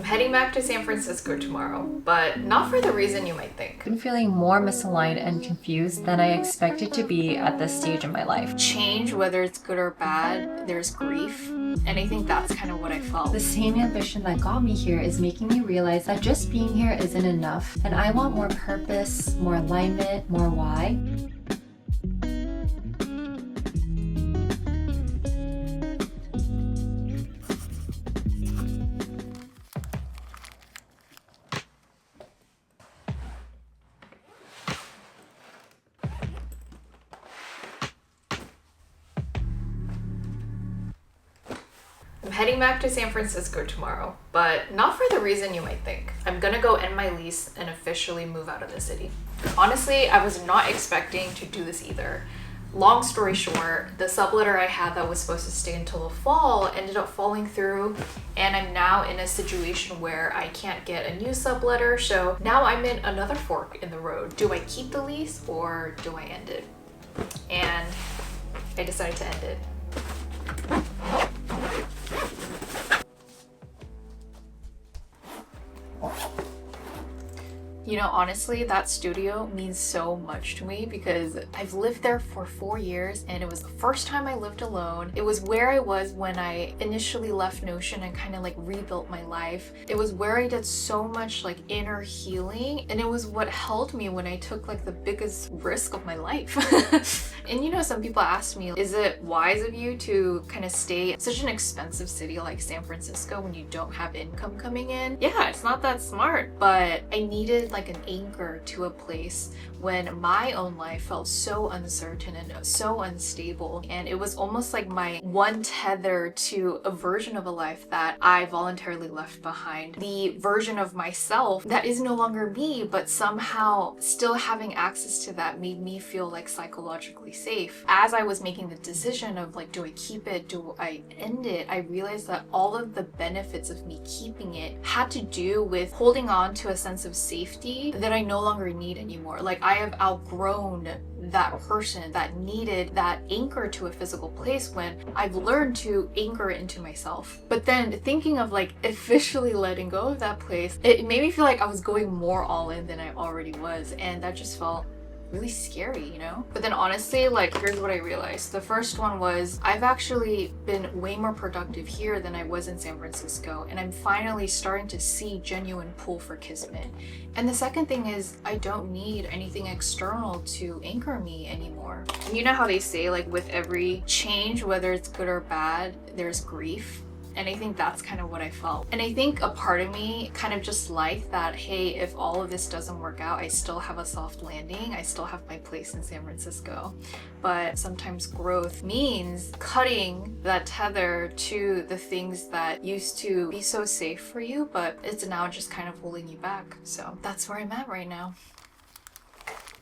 heading back to San Francisco tomorrow, but not for the reason you might think. I've been feeling more misaligned and confused than I expected to be at this stage in my life. Change, whether it's good or bad, there's grief. And I think that's kind of what I felt. The same ambition that got me here is making me realize that just being here isn't enough, and I want more purpose, more alignment, more why. I'm heading back to San Francisco tomorrow, but not for the reason you might think. I'm gonna go end my lease and officially move out of the city. Honestly, I was not expecting to do this either. Long story short, the subletter I had that was supposed to stay until the fall ended up falling through, and I'm now in a situation where I can't get a new subletter, so now I'm in another fork in the road. Do I keep the lease or do I end it? And I decided to end it. You know, honestly, that studio means so much to me because I've lived there for 4 years and it was the first time I lived alone. It was where I was when I initially left Notion and kind of like rebuilt my life. It was where I did so much like inner healing, and it was what held me when I took like the biggest risk of my life. And you know, some people ask me, is it wise of you to kind of stay in such an expensive city like San Francisco when you don't have income coming in? Yeah, it's not that smart, but I needed like an anchor to a place when my own life felt so uncertain and so unstable, and it was almost like my one tether to a version of a life that I voluntarily left behind. The version of myself that is no longer me, but somehow still having access to that made me feel like psychologically safe. As I was making the decision of like, do I keep it, do I end it, I realized that all of the benefits of me keeping it had to do with holding on to a sense of safety that I no longer need anymore. Like, I have outgrown that person that needed that anchor to a physical place when I've learned to anchor it into myself. But then thinking of like officially letting go of that place, it made me feel like I was going more all in than I already was, and that just felt really scary, you know? But then honestly, like, here's what I realized. The first one was I've actually been way more productive here than I was in San Francisco, and I'm finally starting to see genuine pull for Kismet. And the second thing is I don't need anything external to anchor me anymore. And you know how they say, like, with every change, whether it's good or bad, there's grief. And I think that's kind of what I felt. And I think a part of me kind of just liked that, hey, if all of this doesn't work out, I still have a soft landing. I still have my place in San Francisco. But sometimes growth means cutting that tether to the things that used to be so safe for you, but it's now just kind of holding you back. So that's where I'm at right now.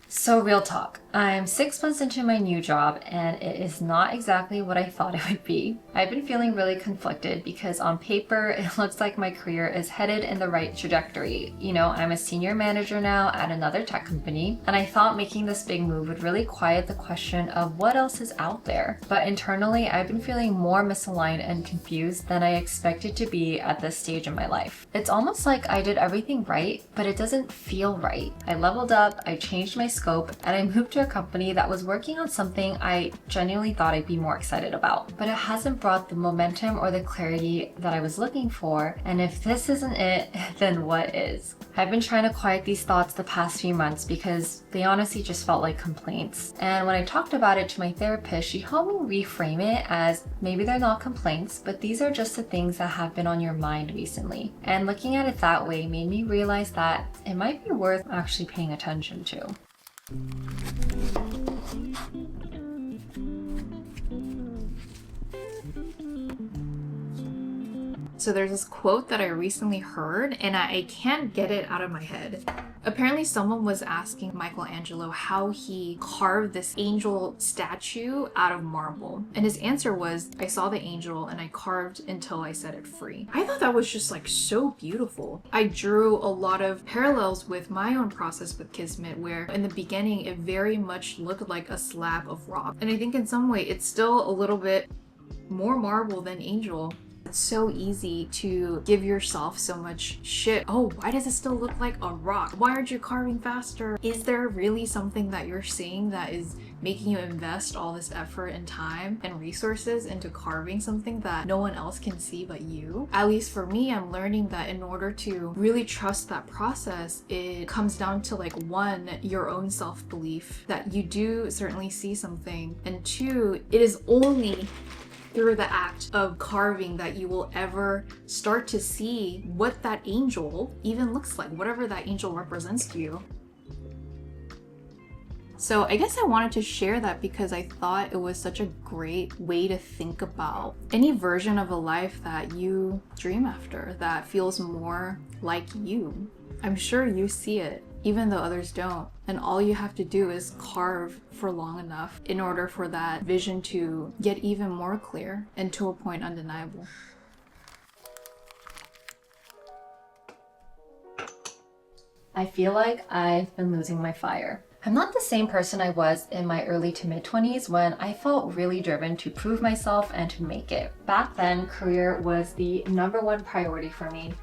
So real talk, I'm 6 months into my new job and it is not exactly what I thought it would be. I've been feeling really conflicted because on paper, it looks like my career is headed in the right trajectory. You know, I'm a senior manager now at another tech company, and I thought making this big move would really quiet the question of what else is out there. But internally, I've been feeling more misaligned and confused than I expected to be at this stage in my life. It's almost like I did everything right, but it doesn't feel right. I leveled up, I changed my scope, and I moved to a company that was working on something I genuinely thought I'd be more excited about. But it hasn't brought the momentum or the clarity that I was looking for, and if this isn't it, then what is? I've been trying to quiet these thoughts the past few months because they honestly just felt like complaints. And when I talked about it to my therapist, she helped me reframe it as maybe they're not complaints, but these are just the things that have been on your mind recently. And looking at it that way made me realize that it might be worth actually paying attention to. So there's this quote that I recently heard and I can't get it out of my head. Apparently someone was asking Michelangelo how he carved this angel statue out of marble. And his answer was, I saw the angel and I carved until I set it free. I thought that was just like so beautiful. I drew a lot of parallels with my own process with Kismet, where in the beginning it very much looked like a slab of rock. And I think in some way it's still a little bit more marble than angel. it's so easy to give yourself so much shit. Oh, why does it still look like a rock? Why aren't you carving faster? Is there really something that you're seeing that is making you invest all this effort and time and resources into carving something that no one else can see but you? At least for me, I'm learning that in order to really trust that process, it comes down to like, one, your own self-belief that you do certainly see something, and two, it is only through the act of carving that you will ever start to see what that angel even looks like, whatever that angel represents to you. So I guess I wanted to share that because I thought it was such a great way to think about any version of a life that you dream after that feels more like you. I'm sure you see it, even though others don't. And all you have to do is carve for long enough in order for that vision to get even more clear and to a point undeniable. I feel like I've been losing my fire. I'm not the same person I was in my early to mid-20s when I felt really driven to prove myself and to make it. Back then, career was the #1 priority for me,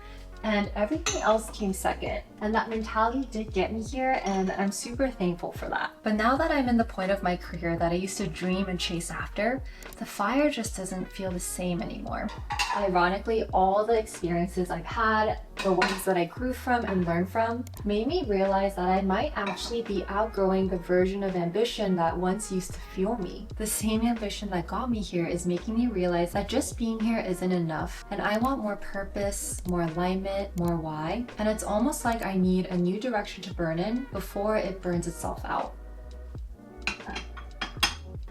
and everything else came second. And that mentality did get me here, and I'm super thankful for that. But now that I'm in the point of my career that I used to dream and chase after, the fire just doesn't feel the same anymore. Ironically, all the experiences I've had, the ones that I grew from and learned from, made me realize that I might actually be outgrowing the version of ambition that once used to fuel me. The same ambition that got me here is making me realize that just being here isn't enough, and I want more purpose, more alignment, more why, and it's almost like I need a new direction to burn in before it burns itself out.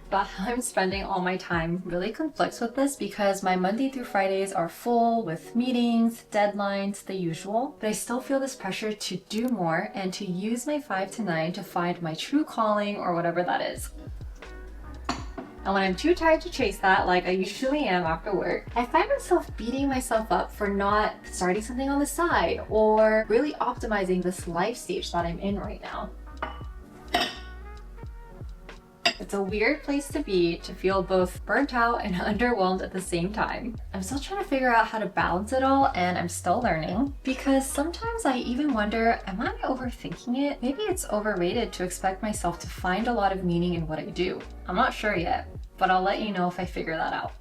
But how I'm spending all my time really conflicts with this because my Monday through Fridays are full with meetings, deadlines, the usual, but I still feel this pressure to do more and to use my 5 to 9 to find my true calling or whatever that is. And when I'm too tired to chase that, like I usually am after work, I find myself beating myself up for not starting something on the side or really optimizing this life stage that I'm in right now. It's a weird place to be, to feel both burnt out and underwhelmed at the same time. I'm still trying to figure out how to balance it all, and I'm still learning. Because sometimes I even wonder, am I overthinking it? Maybe it's overrated to expect myself to find a lot of meaning in what I do. I'm not sure yet, but I'll let you know if I figure that out.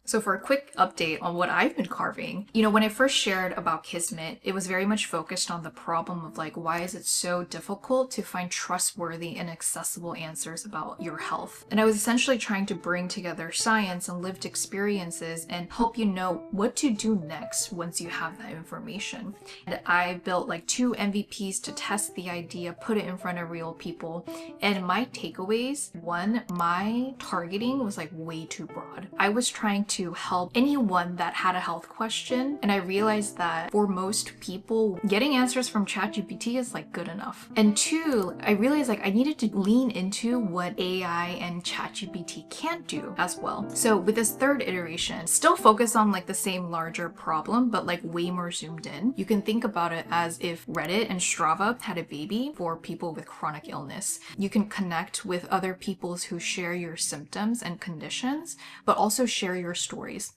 So for a quick update on what I've been carving, when I first shared about Kismet, it was very much focused on the problem of like, why is it so difficult to find trustworthy and accessible answers about your health? And I was essentially trying to bring together science and lived experiences and help you know what to do next once you have that information. And I built like 2 MVPs to test the idea, put it in front of real people. And my takeaways, one, my targeting was like way too broad. I was trying to help anyone that had a health question, and I realized that for most people, getting answers from ChatGPT is like good enough. And 2, I realized like I needed to lean into what AI and ChatGPT can't do as well. So with this 3rd iteration, still focus on like the same larger problem, but like way more zoomed in. You can think about it as if Reddit and Strava had a baby for people with chronic illness. You can connect with other people who share your symptoms and conditions, but also share your stories.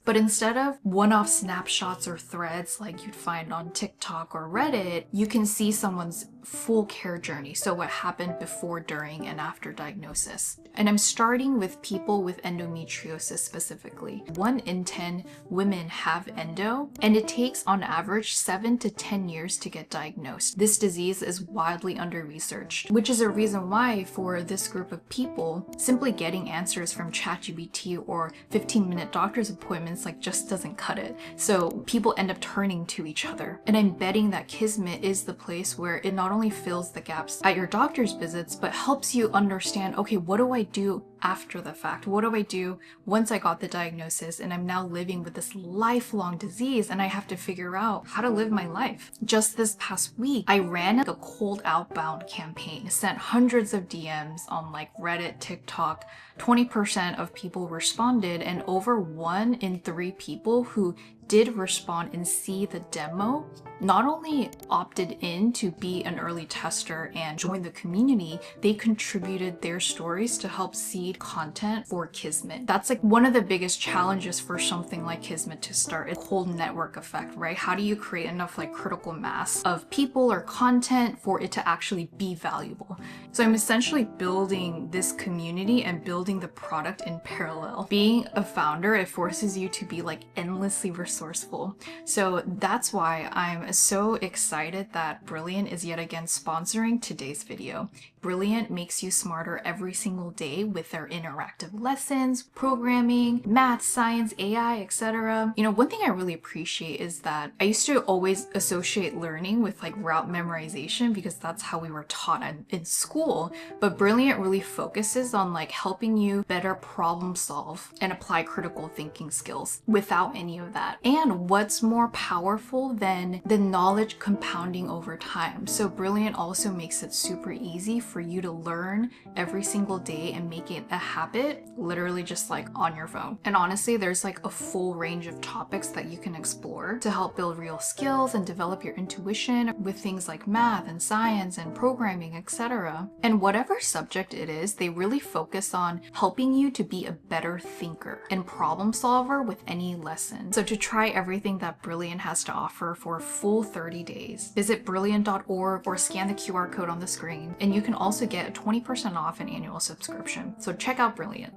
But instead of one-off snapshots or threads like you'd find on TikTok or Reddit, you can see someone's full care journey. So what happened before, during, and after diagnosis. And I'm starting with people with endometriosis specifically. 1 in 10 women have endo, and it takes on average 7 to 10 years to get diagnosed. This disease is widely under-researched, which is a reason why for this group of people, simply getting answers from ChatGPT or 15-minute doctor's appointments like just doesn't cut it. So people end up turning to each other. And I'm betting that Kismet is the place where it not only fills the gaps at your doctor's visits, but helps you understand, okay, what do I do after the fact? What do I do once I got the diagnosis and I'm now living with this lifelong disease and I have to figure out how to live my life? Just this past week, I ran a cold outbound campaign, sent hundreds of DMs on like Reddit, TikTok. 20% of people responded, and over 1 in 3 people who did respond and see the demo not only opted in to be an early tester and join the community, they contributed their stories to help seed create content for Kismet. That's like one of the biggest challenges for something like Kismet to start. It's a whole network effect, right? How do you create enough like critical mass of people or content for it to actually be valuable? So I'm essentially building this community and building the product in parallel. Being a founder, it forces you to be like endlessly resourceful. So that's why I'm so excited that Brilliant is yet again sponsoring today's video. Brilliant makes you smarter every single day with their interactive lessons, programming, math, science, AI, etc. You know, one thing I really appreciate is that I used to always associate learning with like route memorization because that's how we were taught in school. But Brilliant really focuses on like helping you better problem solve and apply critical thinking skills without any of that. And what's more powerful than the knowledge compounding over time? So Brilliant also makes it super easy for you to learn every single day and make it a habit, literally just like on your phone. And honestly, there's like a full range of topics that you can explore to help build real skills and develop your intuition with things like math and science and programming, etc. And whatever subject it is, they really focus on helping you to be a better thinker and problem solver with any lesson. So to try everything that Brilliant has to offer for a full 30 days, visit brilliant.org or scan the QR code on the screen, and you can also get 20% off an annual subscription. So check out Brilliant.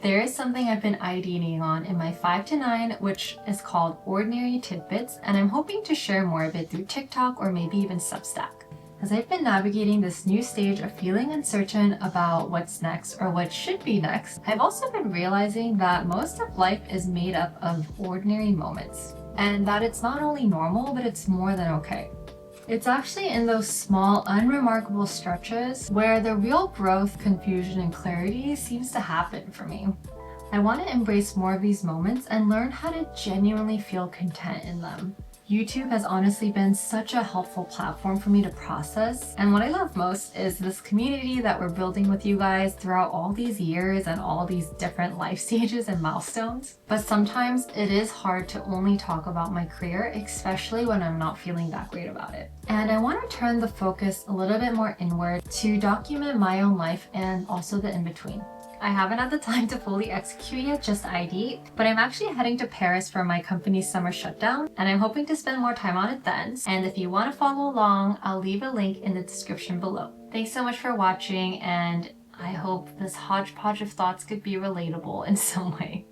There is something I've been IDing on in my 5 to 9, which is called Ordinary Tidbits, and I'm hoping to share more of it through TikTok or maybe even Substack. As I've been navigating this new stage of feeling uncertain about what's next or what should be next, I've also been realizing that most of life is made up of ordinary moments, and that it's not only normal, but it's more than okay. It's actually in those small, unremarkable stretches where the real growth, confusion, and clarity seems to happen for me. I want to embrace more of these moments and learn how to genuinely feel content in them. YouTube has honestly been such a helpful platform for me to process, and what I love most is this community that we're building with you guys throughout all these years and all these different life stages and milestones. But sometimes it is hard to only talk about my career, especially when I'm not feeling that great about it. And I want to turn the focus a little bit more inward to document my own life and also the in-between. I haven't had the time to fully execute yet, just ID, but I'm actually heading to Paris for my company's summer shutdown, and I'm hoping to spend more time on it then. And if you want to follow along, I'll leave a link in the description below. Thanks so much for watching, and I hope this hodgepodge of thoughts could be relatable in some way.